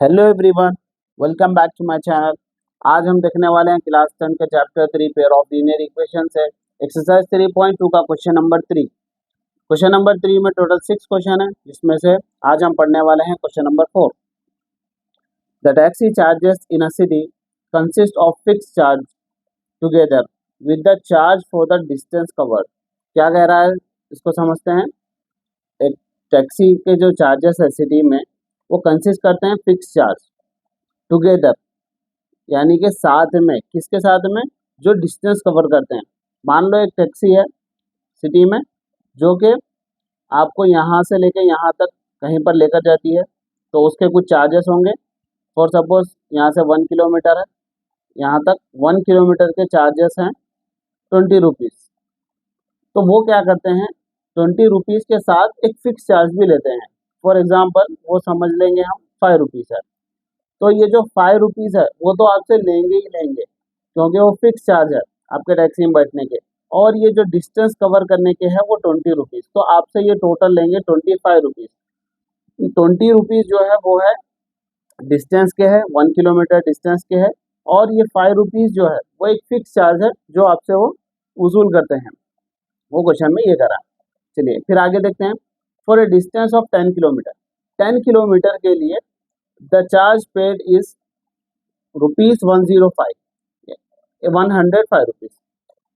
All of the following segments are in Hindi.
Hello everyone, welcome back to my channel. आज हम देखने वाले हैं क्लास 10 का chapter 3 pair of linear equations है। एक्सरसाइज 3.2 का क्वेश्चन नंबर 3। क्वेश्चन नंबर 3 में टोटल 6 क्वेश्चन है, जिसमें से आज हम पढ़ने वाले हैं question number 4। The taxi charges in a city consist of fixed charge together with the charge for the distance covered. क्या कह रहा है, इसको समझते हैं। एक टैक्सी के जो चार्जेस है सिटी में, वो कंसिस्ट करते हैं फिक्स चार्ज टुगेदर, यानी कि साथ में। किसके साथ में? जो डिस्टेंस कवर करते हैं। मान लो एक टैक्सी है सिटी में, जो कि आपको यहाँ से लेके यहाँ तक कहीं पर लेकर जाती है, तो उसके कुछ चार्जेस होंगे। फॉर सपोज यहाँ से 1 किलोमीटर है, यहाँ तक 1 किलोमीटर के चार्जेस हैं 20 रुपीज़। तो वो क्या करते हैं, 20 रुपीज़ के साथ एक फिक्स चार्ज भी लेते हैं। फॉर एग्जाम्पल वो समझ लेंगे हम 5 रुपीज़ है, तो ये जो 5 रुपीज़ है वो तो आपसे लेंगे ही लेंगे, क्योंकि वो फिक्स चार्ज है आपके टैक्सी में बैठने के। और ये जो डिस्टेंस कवर करने के हैं वो 20 रुपीज़, तो आपसे ये टोटल लेंगे 25 रुपीज़। 20 रुपीज़ जो है वो है डिस्टेंस के है, 1 किलोमीटर डिस्टेंस के है। और ये 5 रुपीज़ जो है वो एक फिक्स चार्ज है जो आपसे वो वसूल करते हैं। वो क्वेश्चन में ये करा। चलिए फिर आगे देखते हैं। For a distance of 10 kilometre, 10 kilometre के लिए the charge paid is ₹105, 105 rupees.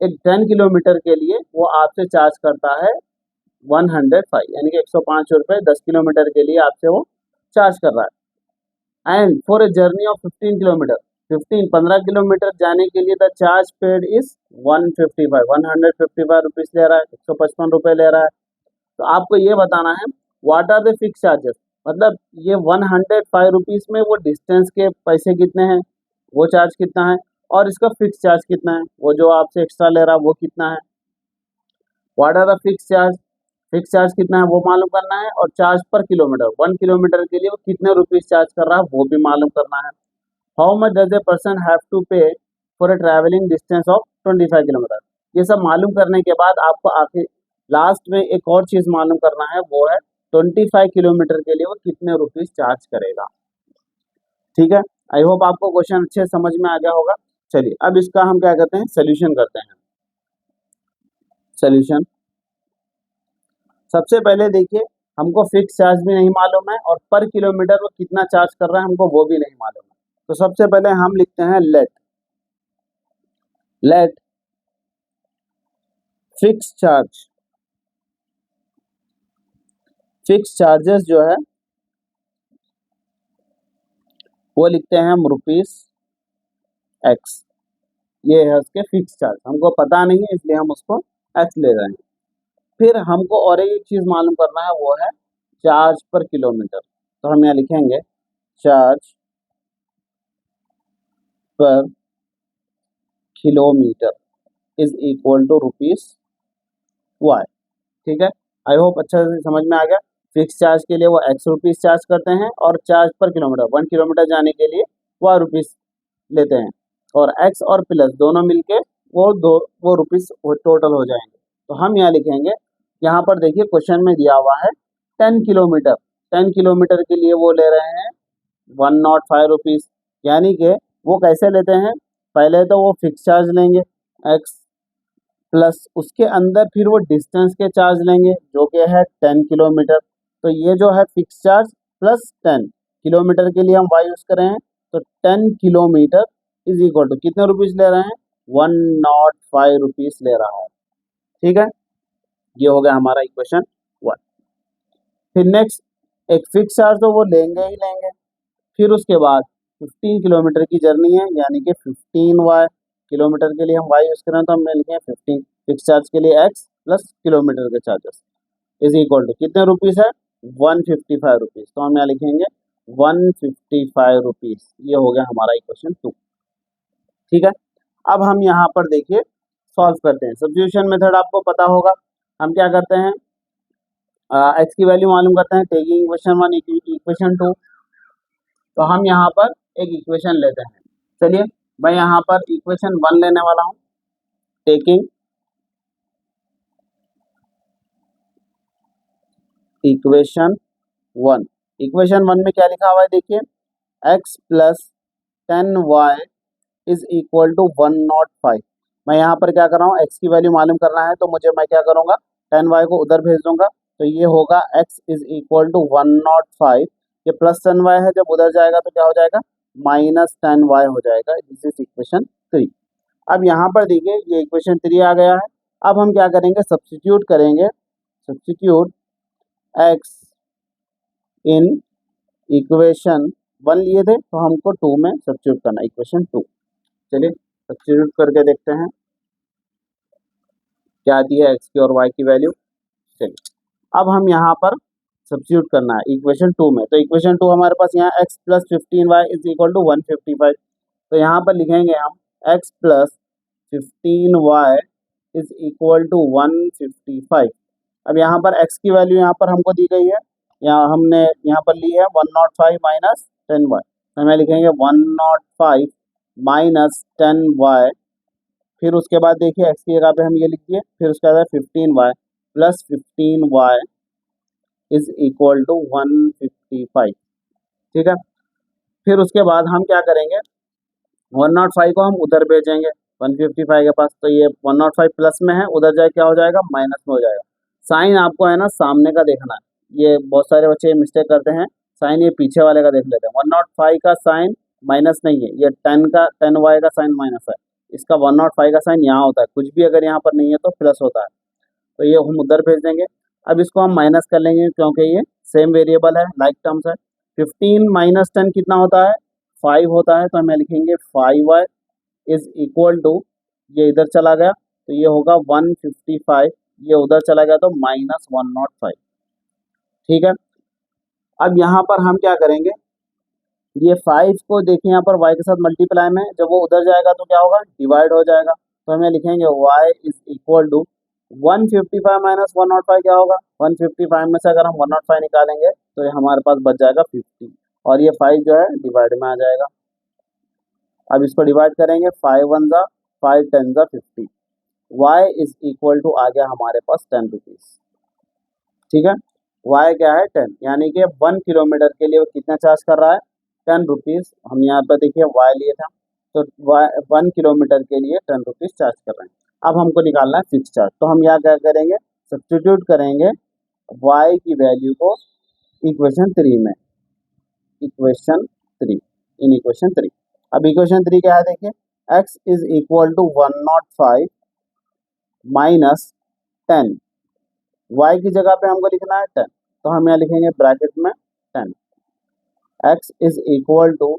एक 10 किलोमीटर के लिए वो आपसे चार्ज करता है 105, यानी कि 105 रुपये 10 किलोमीटर के लिए आपसे वो चार्ज कर रहा है। And for a journey of 15 kilometre, 15 kilometre जाने के लिए the charge paid is 155 rupees ले रहा है, 155 रुपये ले रहा है। तो आपको ये बताना है what are the fix charges, मतलब ये 105 रुपीज़ में वो डिस्टेंस के पैसे कितने हैं, वो चार्ज कितना है, और इसका फिक्स चार्ज कितना है, वो जो आपसे एक्स्ट्रा ले रहा है वो कितना है। What are the fix charge, fix charge कितना है वो मालूम करना है, और चार्ज पर किलोमीटर, 1 किलोमीटर के लिए वो कितने रुपीज़ चार्ज कर रहा है वो भी मालूम करना है। How much does a person have to pay for a travelling distance of 25 kilometre. ये सब मालूम करने के बाद आपको आखिर लास्ट में एक और चीज़ मालूम करना है, वो है 25 किलोमीटर के लिए वो कितने रुपीज़ चार्ज करेगा। ठीक है, आई होप आपको क्वेश्चन अच्छे से समझ में आ गया होगा। चलिए अब इसका हम क्या करते हैं, सोल्यूशन करते हैं। सोल्यूशन, सबसे पहले देखिए, हमको फिक्स चार्ज भी नहीं मालूम है और पर किलोमीटर वो कितना चार्ज कर रहा है हमको वो भी नहीं मालूम है। तो सबसे पहले हम लिखते हैं let fix charge, fix charges जो है वो लिखते हैं हम ₹x। ये है उसके फिक्स चार्ज, हमको पता नहीं है इसलिए हम उसको x ले रहे हैं। फिर हमको और एक चीज़ मालूम करना है, वो है चार्ज पर किलोमीटर। तो हम यहाँ लिखेंगे charge per kilometre is equal to ₹y। ठीक है, आई होप अच्छा से समझ में आ गया। फिक्स चार्ज के लिए वो ₹x चार्ज करते हैं, और चार्ज पर किलोमीटर 1 किलोमीटर जाने के लिए ₹y लेते हैं, और x और प्लस दोनों मिलके वो रुपीस टोटल हो जाएंगे। तो हम यहाँ लिखेंगे, यहाँ पर देखिए क्वेश्चन में दिया हुआ है 10 किलोमीटर, 10 किलोमीटर के लिए वो ले रहे हैं 105 रुपीज़। यानी कि वो कैसे लेते हैं, पहले तो वो फिक्स चार्ज लेंगे x, प्लस उसके अंदर फिर वो डिस्टेंस के चार्ज लेंगे जो कि है 10 किलोमीटर। तो ये जो है फिक्स चार्ज प्लस 10 किलोमीटर के लिए हम y यूज़ कर रहे हैं, तो 10 किलोमीटर इज इक्वल टू कितने रुपीज़ ले रहे हैं, 105 रुपीज़ ले रहा है। ठीक है, ये हो गया हमारा इक्वेशन 1। फिर नेक्स्ट, एक फिक्स चार्ज तो वो लेंगे ही लेंगे। फिर उसके बाद 15 किलोमीटर की जर्नी है, यानी कि 15y, किलोमीटर के लिए हम y यूज़ करें तो हम लिखें 15, फिक्स चार्ज के लिए x प्लस किलोमीटर के चार्जेस इज इक्वल टू कितने रुपीज़ है, 155 रुपीज़। तो हम यहाँ लिखेंगे 155 रुपीज़। ये हो गया हमारा इक्वेशन 2। ठीक है, अब हम यहाँ पर देखिए सॉल्व करते हैं। सब्स्टिट्यूशन मेथड आपको पता होगा। हम क्या करते हैं, x की वैल्यू मालूम करते हैं, टेकिंग इक्वेशन 1 इक्वेशन 2। तो हम यहाँ पर एक इक्वेशन लेते हैं। चलिए मैं यहाँ पर इक्वेशन 1 लेने वाला हूँ, टेकिंग इक्वेशन 1। इक्वेशन 1 में क्या लिखा हुआ है देखिए, x plus 10y is equal to 105। मैं यहाँ पर क्या कर रहा हूँ, x की वैल्यू मालूम करना है तो मैं क्या करूँगा, 10y को उधर भेज दूंगा, तो ये होगा x इज इक्वल टू 105। ये प्लस 10y है, जब उधर जाएगा तो क्या हो जाएगा, -10y हो जाएगा। This is equation 3। अब यहाँ पर देखिए ये इक्वेशन 3 आ गया है। अब हम क्या करेंगे, सब्स्टिट्यूट करेंगे, सब्स्टिट्यूट x इन इक्वेशन 1 लिए थे तो हमको 2 में सब्स्टिट्यूट करना, इक्वेशन 2। चलिए सब्स्टिट्यूट करके देखते हैं क्या आती है x की और y की वैल्यू। चलिए अब हम यहाँ पर सब्स्टिट्यूट करना है इक्वेशन 2 में, तो इक्वेशन 2 हमारे पास यहाँ x plus 15y is equal to 155। तो यहाँ पर लिखेंगे हम x plus 15y is equal to 155। अब यहाँ पर x की वैल्यू यहाँ पर हमको दी गई है, यहाँ हमने यहाँ पर ली है 105 माइनस 10y, तो हमें लिखेंगे 105 माइनस 10y। फिर उसके बाद देखिए x की जगह पे हम ये लिख दिए, फिर उसके बाद 15y plus 15y is equal to 155। ठीक है, फिर उसके बाद हम क्या करेंगे, 105 को हम उधर भेजेंगे 155 के पास, तो ये 105 प्लस में है, उधर जाए क्या हो जाएगा, माइनस में हो जाएगा। साइन आपको है ना सामने का देखना है, ये बहुत सारे बच्चे मिस्टेक करते हैं, साइन ये पीछे वाले का देख लेते हैं। 105 का साइन माइनस नहीं है, ये 10y का साइन माइनस है, इसका 105 का साइन यहाँ होता है, कुछ भी अगर यहाँ पर नहीं है तो प्लस होता है, तो ये हम उधर भेज देंगे। अब इसको हम माइनस कर लेंगे क्योंकि ये सेम वेरिएबल है, लाइक टर्म्स है। 15 माइनस 10 कितना होता है, 5 होता है, तो हमें लिखेंगे 5y इज इक्वल टू, ये इधर चला गया तो ये होगा 155, ये उधर चला गया तो -105। ठीक है, अब यहाँ पर हम क्या करेंगे, ये 5 को देखिए यहाँ पर y के साथ मल्टीप्लाई में, जब वो उधर जाएगा तो क्या होगा, डिवाइड हो जाएगा, तो हमें लिखेंगे y is equal to 155 minus 105 क्या होगा, 155 में से अगर हम 105 निकालेंगे तो ये हमारे पास बच जाएगा 50, और ये 5 जो है डिवाइड में आ जाएगा। अब इसको डिवाइड करेंगे, 5 1 जा 5 10 जा 50, y इज इक्वल टू आ गया हमारे पास 10 रुपीज। ठीक है, y क्या है 10, यानी कि 1 किलोमीटर के लिए वो कितना चार्ज कर रहा है, 10 रुपीज। हम यहाँ पर देखिए y लिए था, तो 1 किलोमीटर के लिए 10 रुपीज चार्ज कर रहे हैं। अब हमको निकालना है फिक्स चार्ज, तो हम यहाँ क्या करेंगे, सब्स्टिट्यूट करेंगे y की वैल्यू को इक्वेशन 3 में, इक्वेशन 3, इन इक्वेशन 3। अब इक्वेशन 3 क्या है देखिए, x is equal to 105 minus 10, y की जगह पे हमको लिखना है 10, तो हम यहाँ लिखेंगे ब्रैकेट में 10, x is equal to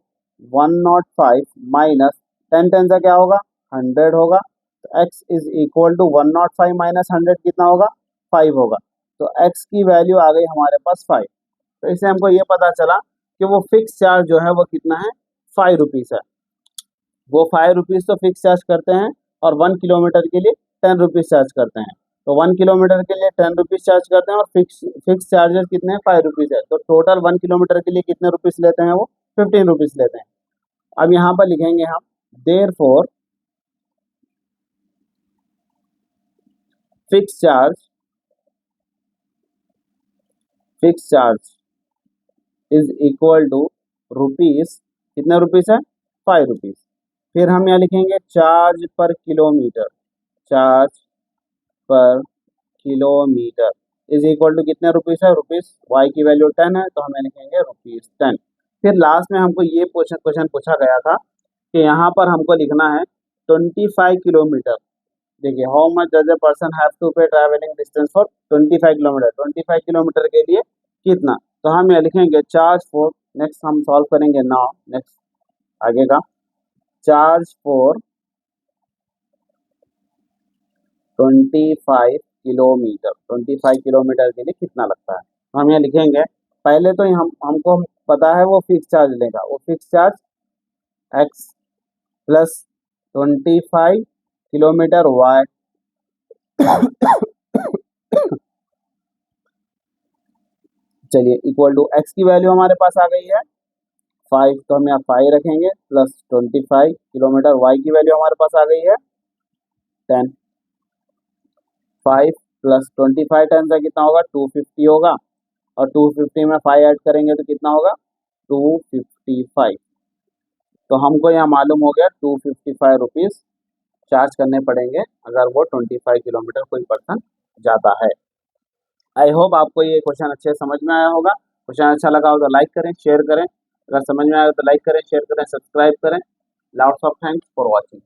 105 minus 10 10 से क्या होगा, 100 होगा, तो x is equal to 105 minus 100 कितना होगा, 5 होगा, तो x की वैल्यू आ गई हमारे पास 5। तो इससे हमको ये पता चला कि वो फिक्स चार्ज जो है वो कितना है, 5 रुपीज़ है। वो 5 रुपीज़ तो फिक्स चार्ज करते हैं और 1 किलोमीटर के लिए 10 रुपीज़ चार्ज करते हैं, तो 1 किलोमीटर के लिए 10 रुपीज़ चार्ज करते हैं और फिक्स चार्जेस कितने हैं, 5 रुपीज़ है, तो टोटल 1 किलोमीटर के लिए कितने रुपीज़ लेते हैं, वो 15 रुपीज़ लेते हैं। अब यहाँ पर लिखेंगे हम therefore fix charge is equal to rupees, कितने रुपीज़ है, 5 रुपीज़। फिर हम यहाँ लिखेंगे charge per kilometre, charge per kilometre is equal to कितने रुपीज़ है, रुपीज़, y की वैल्यू 10 है, तो हमें लिखेंगे ₹10। फिर लास्ट में हमको ये क्वेश्चन पूछा गया था कि यहाँ पर हमको लिखना है 25 किलोमीटर। देखिए, how much does a person have to pay travelling distance for 25 kilometre, 25 kilometre के लिए कितना, तो हम यहाँ लिखेंगे चार्ज फॉर, नेक्स्ट हम सॉल्व करेंगे नाउ, नेक्स्ट आगे का, चार्ज फॉर 25 किलोमीटर, 25 किलोमीटर के लिए कितना लगता है, तो हम यहाँ लिखेंगे, पहले तो हमको पता है वो फिक्स चार्ज लेगा, वो fix charge x plus 25 kilometre y चलिए इक्वल टू x की वैल्यू हमारे पास आ गई है 5, तो हम यहाँ 5 रखेंगे प्लस 25 किलोमीटर, y की वैल्यू हमारे पास आ गई है 10, 5 प्लस 25 10 से कितना होगा, 250 होगा, और 250 में 5 ऐड करेंगे तो कितना होगा, 255। तो हमको यहाँ मालूम हो गया 255 रुपीज़ चार्ज करने पड़ेंगे अगर वो 25 किलोमीटर कोई पर्सन जाता है। आई होप आपको ये क्वेश्चन अच्छे से समझ में आया होगा। क्वेश्चन अच्छा लगा हो तो लाइक करें, शेयर करें। अगर समझ में आया तो लाइक करें, शेयर करें, सब्सक्राइब करें। Lots of thanks for watching.